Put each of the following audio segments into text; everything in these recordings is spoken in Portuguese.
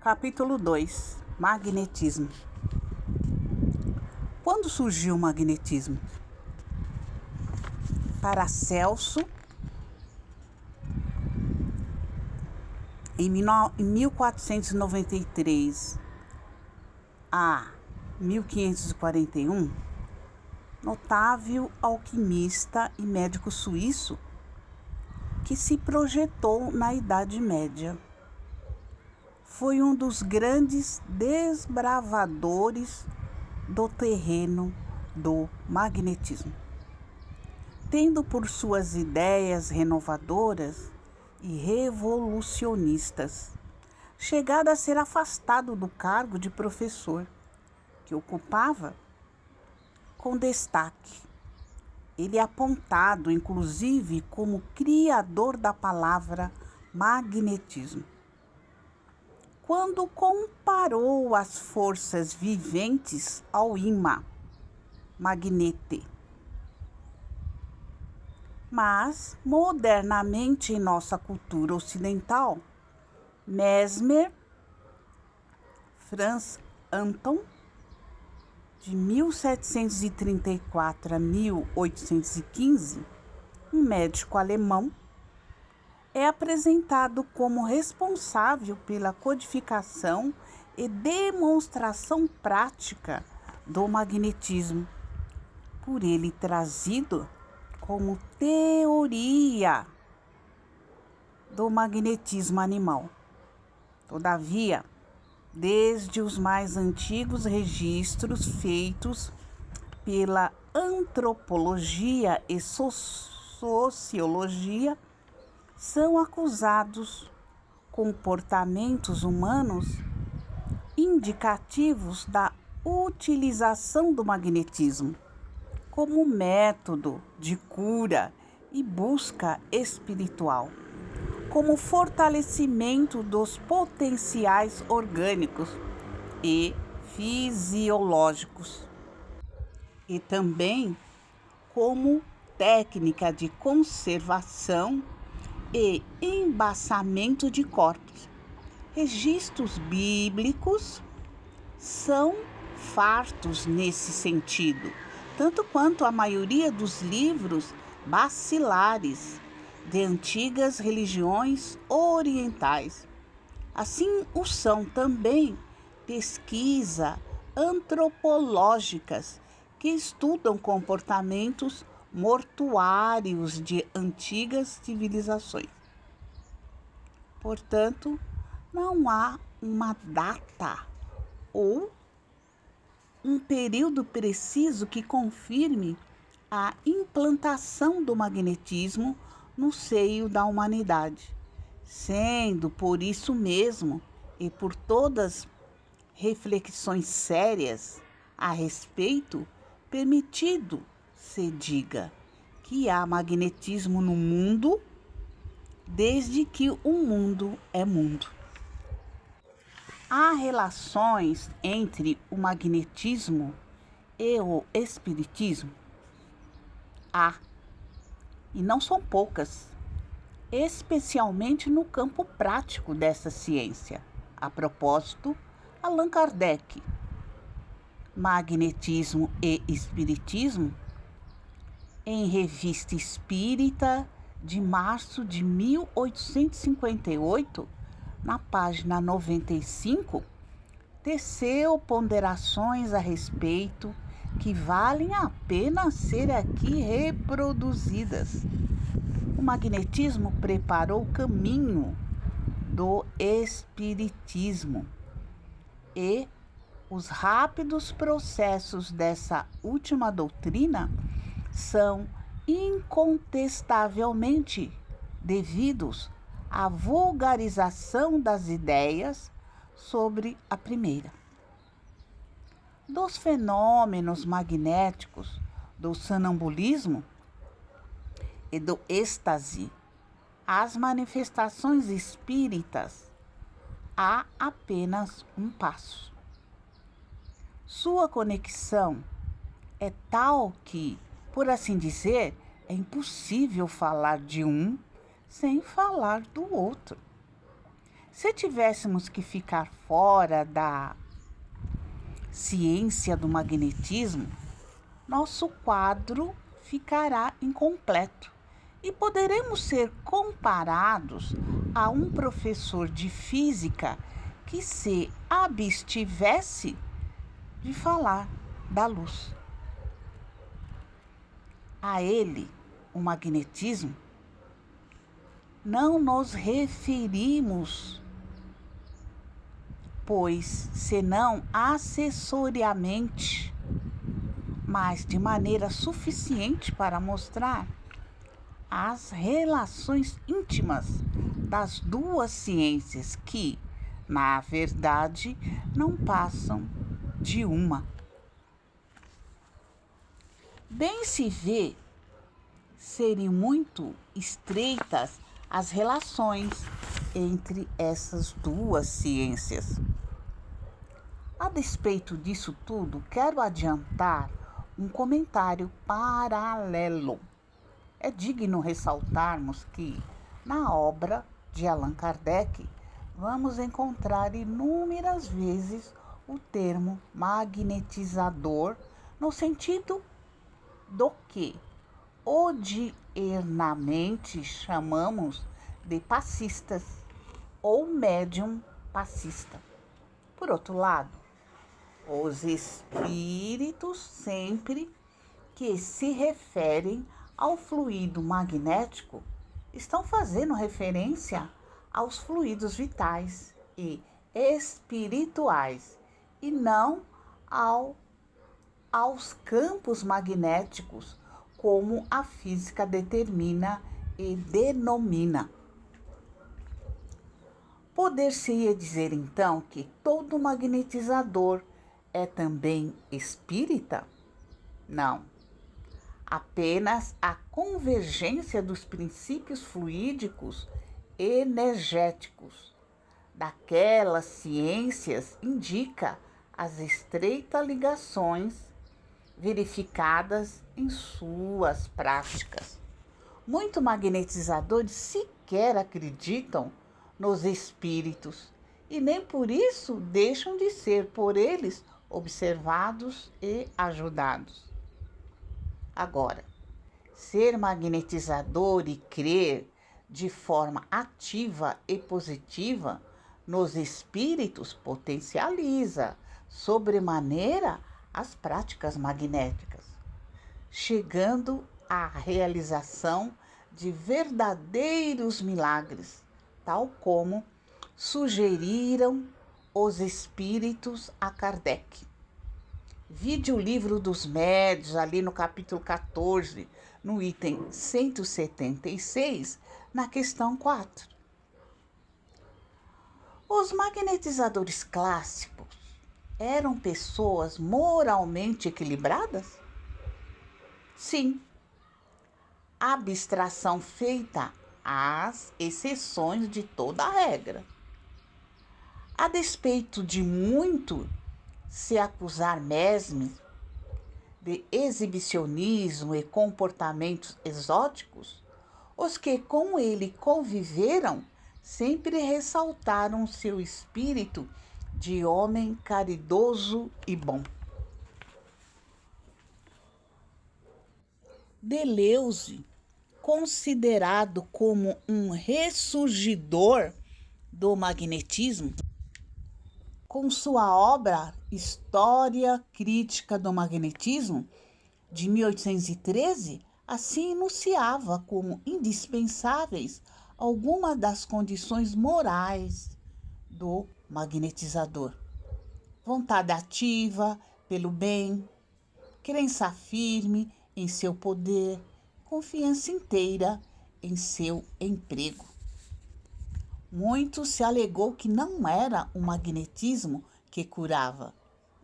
Capítulo 2. Magnetismo. Quando surgiu o magnetismo? Paracelso, em 1493 a 1541, notável alquimista e médico suíço que se projetou na Idade Média. Foi um dos grandes desbravadores do terreno do magnetismo, tendo por suas ideias renovadoras e revolucionistas chegado a ser afastado do cargo de professor que ocupava com destaque. Ele é apontado, inclusive, como criador da palavra magnetismo. Quando comparou as forças viventes ao imã, magnete. Mas, modernamente em nossa cultura ocidental, Mesmer, Franz Anton, de 1734 a 1815, um médico alemão, é apresentado como responsável pela codificação e demonstração prática do magnetismo, por ele trazido como teoria do magnetismo animal. Todavia, desde os mais antigos registros feitos pela antropologia e sociologia, são acusados comportamentos humanos indicativos da utilização do magnetismo como método de cura e busca espiritual, como fortalecimento dos potenciais orgânicos e fisiológicos, e também como técnica de conservação e embaçamento de corpos. Registros bíblicos são fartos nesse sentido, tanto quanto a maioria dos livros basilares de antigas religiões orientais. Assim o são também pesquisas antropológicas que estudam comportamentos mortuários de antigas civilizações. Portanto, não há uma data ou um período preciso que confirme a implantação do magnetismo no seio da humanidade, sendo por isso mesmo e por todas reflexões sérias a respeito permitido se diga que há magnetismo no mundo desde que o mundo é mundo. Há relações entre o magnetismo e o espiritismo? Há, e não são poucas, especialmente no campo prático dessa ciência. A propósito, Allan Kardec, Magnetismo e Espiritismo, em Revista Espírita de março de 1858, na página 95, teceu ponderações a respeito que valem a pena ser aqui reproduzidas. O magnetismo preparou o caminho do espiritismo e os rápidos processos dessa última doutrina são incontestavelmente devidos à vulgarização das ideias sobre a primeira. Dos fenômenos magnéticos, do sonambulismo e do êxtase, as manifestações espíritas, há apenas um passo. Sua conexão é tal que, por assim dizer, é impossível falar de um sem falar do outro. Se tivéssemos que ficar fora da ciência do magnetismo, nosso quadro ficará incompleto e poderemos ser comparados a um professor de física que se abstivesse de falar da luz. A ele, o magnetismo, não nos referimos, pois senão acessoriamente, mas de maneira suficiente para mostrar as relações íntimas das duas ciências que, na verdade, não passam de uma. Bem se vê serem muito estreitas as relações entre essas duas ciências. A despeito disso tudo, quero adiantar um comentário paralelo. É digno ressaltarmos que, na obra de Allan Kardec, vamos encontrar inúmeras vezes o termo magnetizador no sentido do que odiernamente chamamos de passistas ou médium passista. Por outro lado, os espíritos sempre que se referem ao fluido magnético estão fazendo referência aos fluidos vitais e espirituais e não aos campos magnéticos como a física determina e denomina. Poder-se-ia dizer então que todo magnetizador é também espírita? Não. Apenas a convergência dos princípios fluídicos energéticos daquelas ciências indica as estreitas ligações verificadas em suas práticas. Muitos magnetizadores sequer acreditam nos espíritos e nem por isso deixam de ser por eles observados e ajudados. Agora, ser magnetizador e crer de forma ativa e positiva nos espíritos potencializa sobremaneira as práticas magnéticas, chegando à realização de verdadeiros milagres, tal como sugeriram os espíritos a Kardec. Vide o livro dos médiuns, ali no capítulo 14, no item 176, na questão 4. Os magnetizadores clássicos eram pessoas moralmente equilibradas? Sim. Abstração feita às exceções de toda a regra. A despeito de muito se acusar mesmo de exibicionismo e comportamentos exóticos, os que com ele conviveram sempre ressaltaram seu espírito de homem caridoso e bom. Deleuze, considerado como um ressurgidor do magnetismo, com sua obra História Crítica do Magnetismo, de 1813, assim enunciava como indispensáveis algumas das condições morais do magnetizador: vontade ativa pelo bem, crença firme em seu poder, confiança inteira em seu emprego. Muito se alegou que não era o magnetismo que curava,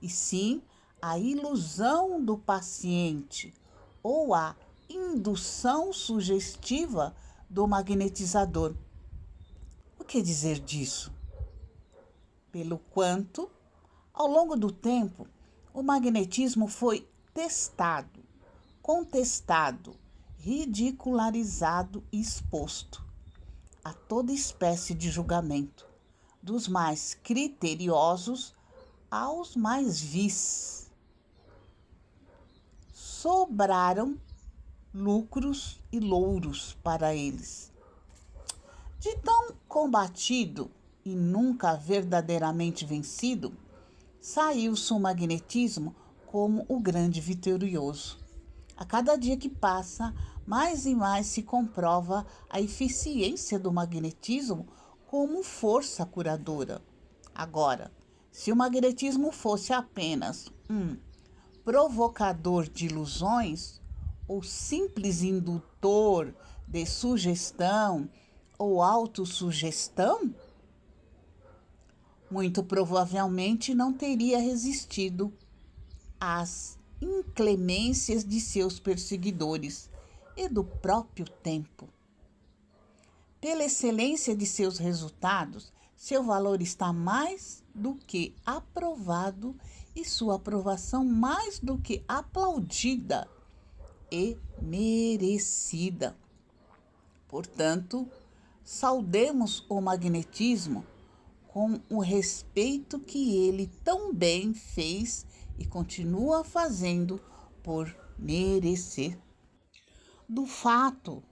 e sim a ilusão do paciente ou a indução sugestiva do magnetizador. O que dizer disso? Pelo quanto, ao longo do tempo, o magnetismo foi testado, contestado, ridicularizado e exposto a toda espécie de julgamento, dos mais criteriosos aos mais vis. Sobraram lucros e louros para eles. De tão combatido e nunca verdadeiramente vencido, saiu-se o magnetismo como o grande vitorioso. A cada dia que passa, mais e mais se comprova a eficiência do magnetismo como força curadora. Agora, se o magnetismo fosse apenas um provocador de ilusões, ou simples indutor de sugestão ou autossugestão, muito provavelmente não teria resistido às inclemências de seus perseguidores e do próprio tempo. Pela excelência de seus resultados, seu valor está mais do que aprovado e sua aprovação mais do que aplaudida e merecida. Portanto, saudemos o magnetismo com o respeito que ele tão bem fez e continua fazendo por merecer. Do fato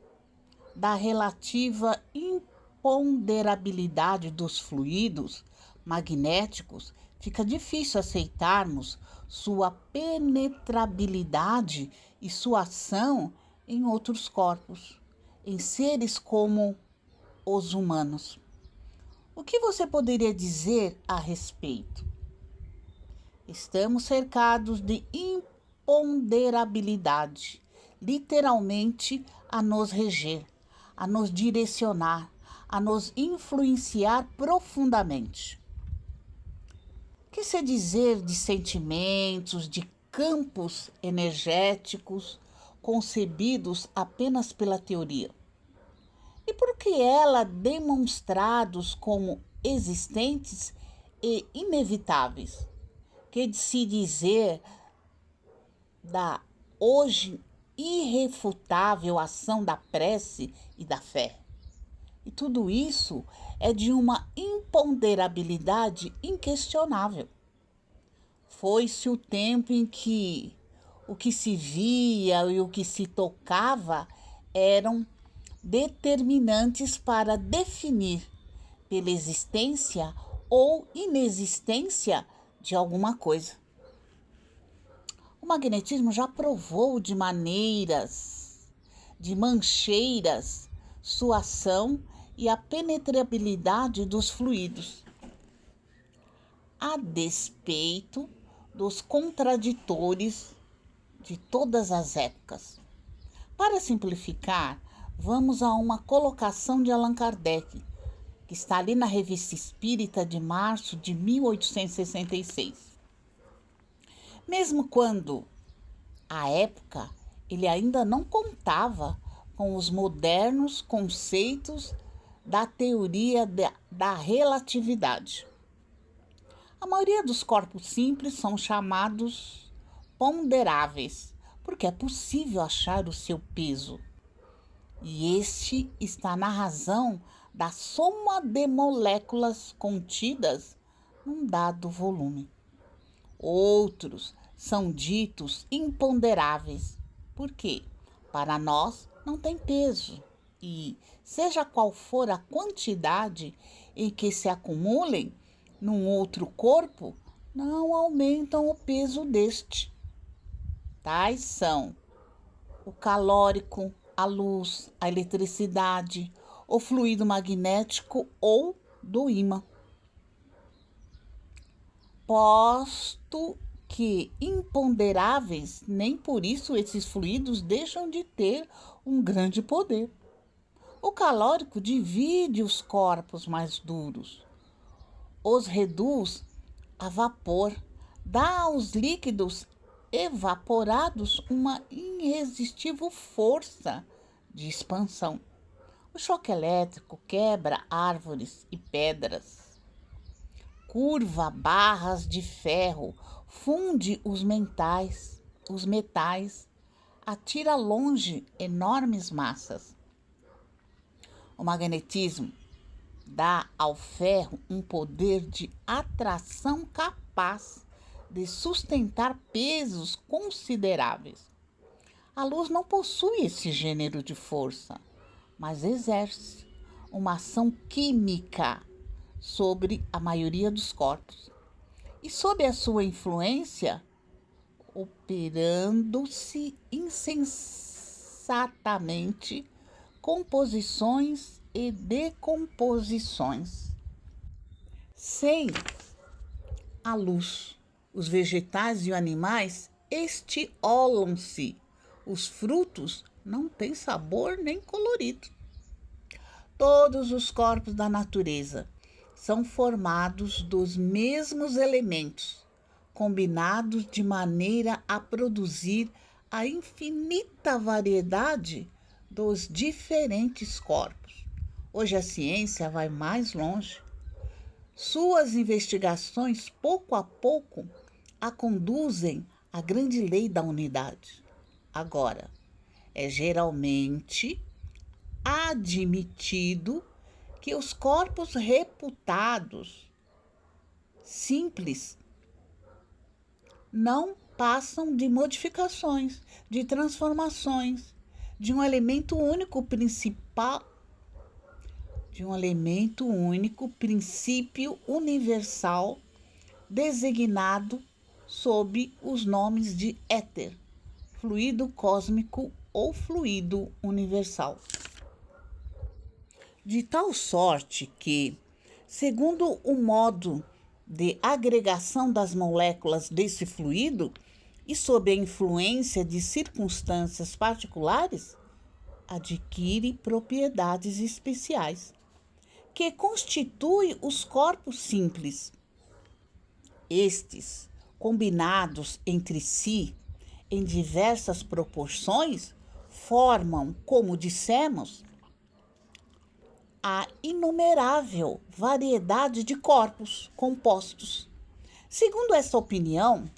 da relativa imponderabilidade dos fluidos magnéticos, fica difícil aceitarmos sua penetrabilidade e sua ação em outros corpos, em seres como os humanos. O que você poderia dizer a respeito? Estamos cercados de imponderabilidade, literalmente a nos reger, a nos direcionar, a nos influenciar profundamente. Que se dizer de sentimentos, de campos energéticos concebidos apenas pela teoria? E por que ela demonstrados como existentes e inevitáveis? Que de se dizer da hoje irrefutável ação da prece e da fé? E tudo isso é de uma imponderabilidade inquestionável. Foi-se o tempo em que o que se via e o que se tocava eram determinantes para definir pela existência ou inexistência de alguma coisa. O magnetismo já provou de mancheiras, sua ação e a penetrabilidade dos fluidos, a despeito dos contraditores de todas as épocas. Para simplificar, vamos a uma colocação de Allan Kardec, que está ali na Revista Espírita de março de 1866. Mesmo quando, à época, ele ainda não contava com os modernos conceitos da teoria da relatividade. A maioria dos corpos simples são chamados ponderáveis, porque é possível achar o seu peso. E este está na razão da soma de moléculas contidas num dado volume. Outros são ditos imponderáveis, porque para nós não tem peso e, seja qual for a quantidade em que se acumulem num outro corpo, não aumentam o peso deste. Tais são o calórico, a luz, a eletricidade, o fluido magnético ou do ímã. Posto que imponderáveis, nem por isso esses fluidos deixam de ter um grande poder. O calórico divide os corpos mais duros, os reduz a vapor, dá aos líquidos evaporados uma irresistível força de expansão. O choque elétrico quebra árvores e pedras, curva barras de ferro, funde os metais, atira longe enormes massas. O magnetismo dá ao ferro um poder de atração capaz de sustentar pesos consideráveis. A luz não possui esse gênero de força, mas exerce uma ação química sobre a maioria dos corpos. E sob a sua influência, operando-se insensatamente composições e decomposições. Sem a luz, os vegetais e os animais estiolam-se. Os frutos não têm sabor nem colorido. Todos os corpos da natureza são formados dos mesmos elementos, combinados de maneira a produzir a infinita variedade dos diferentes corpos. Hoje a ciência vai mais longe. Suas investigações, pouco a pouco, a conduzem à grande lei da unidade. Agora, é geralmente admitido que os corpos reputados simples não passam de modificações, de transformações, de um elemento único principal, de um elemento único, princípio universal, designado sob os nomes de éter, fluido cósmico ou fluido universal. De tal sorte que, segundo o modo de agregação das moléculas desse fluido e sob a influência de circunstâncias particulares, adquire propriedades especiais, que constituem os corpos simples. Estes, combinados entre si em diversas proporções, formam, como dissemos, a inumerável variedade de corpos compostos. Segundo essa opinião,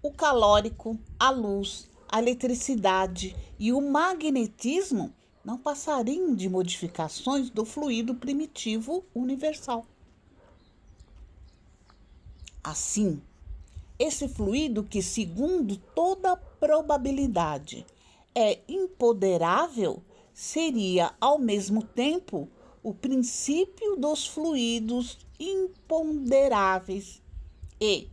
o calórico, a luz, a eletricidade e o magnetismo não passariam de modificações do fluido primitivo universal. Assim, esse fluido que, segundo toda probabilidade, é imponderável, seria ao mesmo tempo o princípio dos fluidos imponderáveis e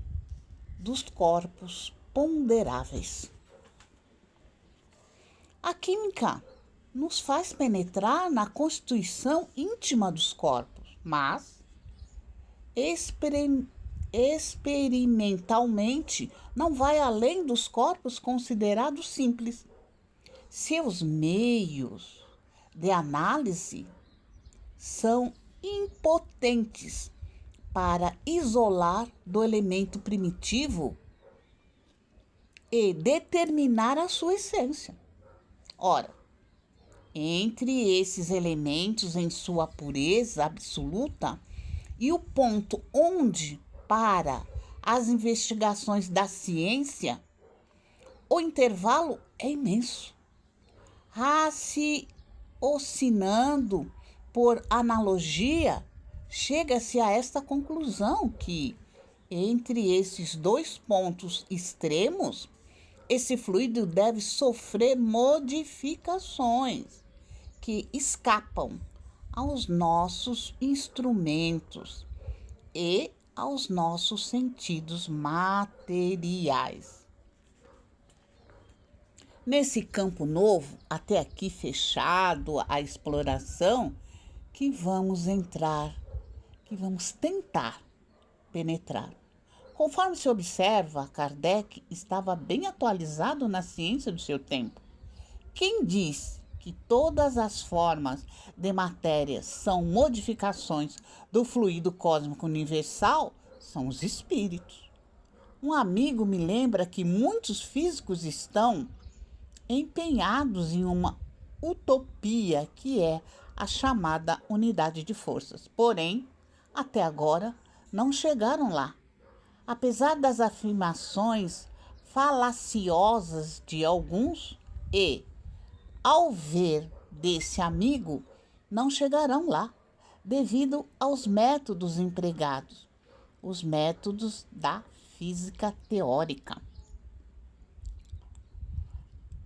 dos corpos ponderáveis. A química nos faz penetrar na constituição íntima dos corpos, mas experimentalmente não vai além dos corpos considerados simples. Seus meios de análise são impotentes para isolar do elemento primitivo e determinar a sua essência. Ora, entre esses elementos em sua pureza absoluta e o ponto onde, para as investigações da ciência, o intervalo é imenso. Raciocinando por analogia, chega-se a esta conclusão que, entre esses dois pontos extremos, esse fluido deve sofrer modificações que escapam aos nossos instrumentos e aos nossos sentidos materiais. Nesse campo novo, até aqui fechado à exploração, que vamos entrar, que vamos tentar penetrar. Conforme se observa, Kardec estava bem atualizado na ciência do seu tempo. Quem diz que todas as formas de matéria são modificações do fluido cósmico universal são os espíritos. Um amigo me lembra que muitos físicos estão empenhados em uma utopia que é a chamada unidade de forças. Porém, até agora, não chegaram lá. Apesar das afirmações falaciosas de alguns e, ao ver desse amigo, não chegarão lá, devido aos métodos empregados, os métodos da física teórica.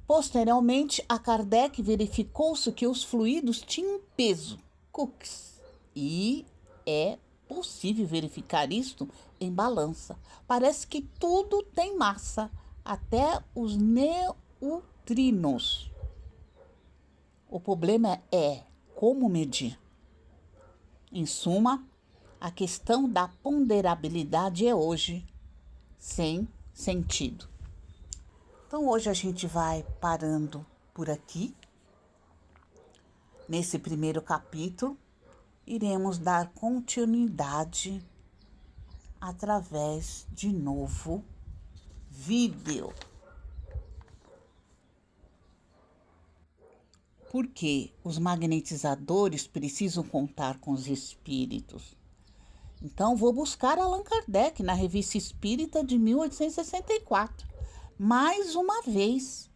Posteriormente, a Kardec verificou-se que os fluidos tinham peso, Crookes, e é possível verificar isto em balança. Parece que tudo tem massa, até os neutrinos. O problema é como medir. Em suma, a questão da ponderabilidade é hoje sem sentido. Então, hoje a gente vai parando por aqui. Nesse primeiro capítulo, iremos dar continuidade através de novo vídeo. Porque os magnetizadores precisam contar com os espíritos. Então, vou buscar Allan Kardec na Revista Espírita de 1864. Mais uma vez,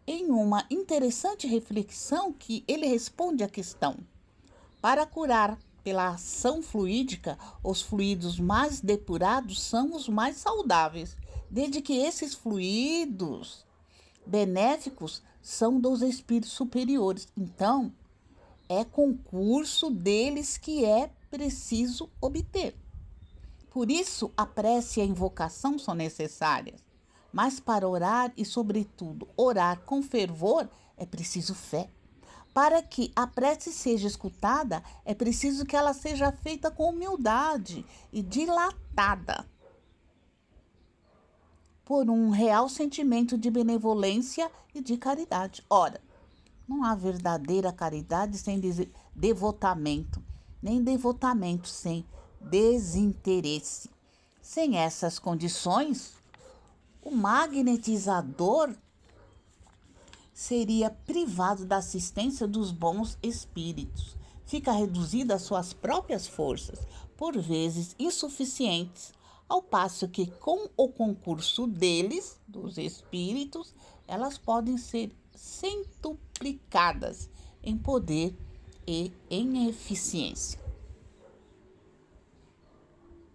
em uma interessante reflexão que ele responde à questão: para curar pela ação fluídica, os fluidos mais depurados são os mais saudáveis, desde que esses fluidos benéficos são dos espíritos superiores. Então, é concurso deles que é preciso obter. Por isso, a prece e a invocação são necessárias. Mas para orar e, sobretudo, orar com fervor, é preciso fé. Para que a prece seja escutada, é preciso que ela seja feita com humildade e dilatada por um real sentimento de benevolência e de caridade. Ora, não há verdadeira caridade sem devotamento, nem devotamento sem desinteresse. Sem essas condições, o magnetizador seria privado da assistência dos bons espíritos. Fica reduzido às suas próprias forças, por vezes insuficientes, ao passo que, com o concurso deles, dos espíritos, elas podem ser centuplicadas em poder e em eficiência.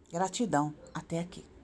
Gratidão. Até aqui.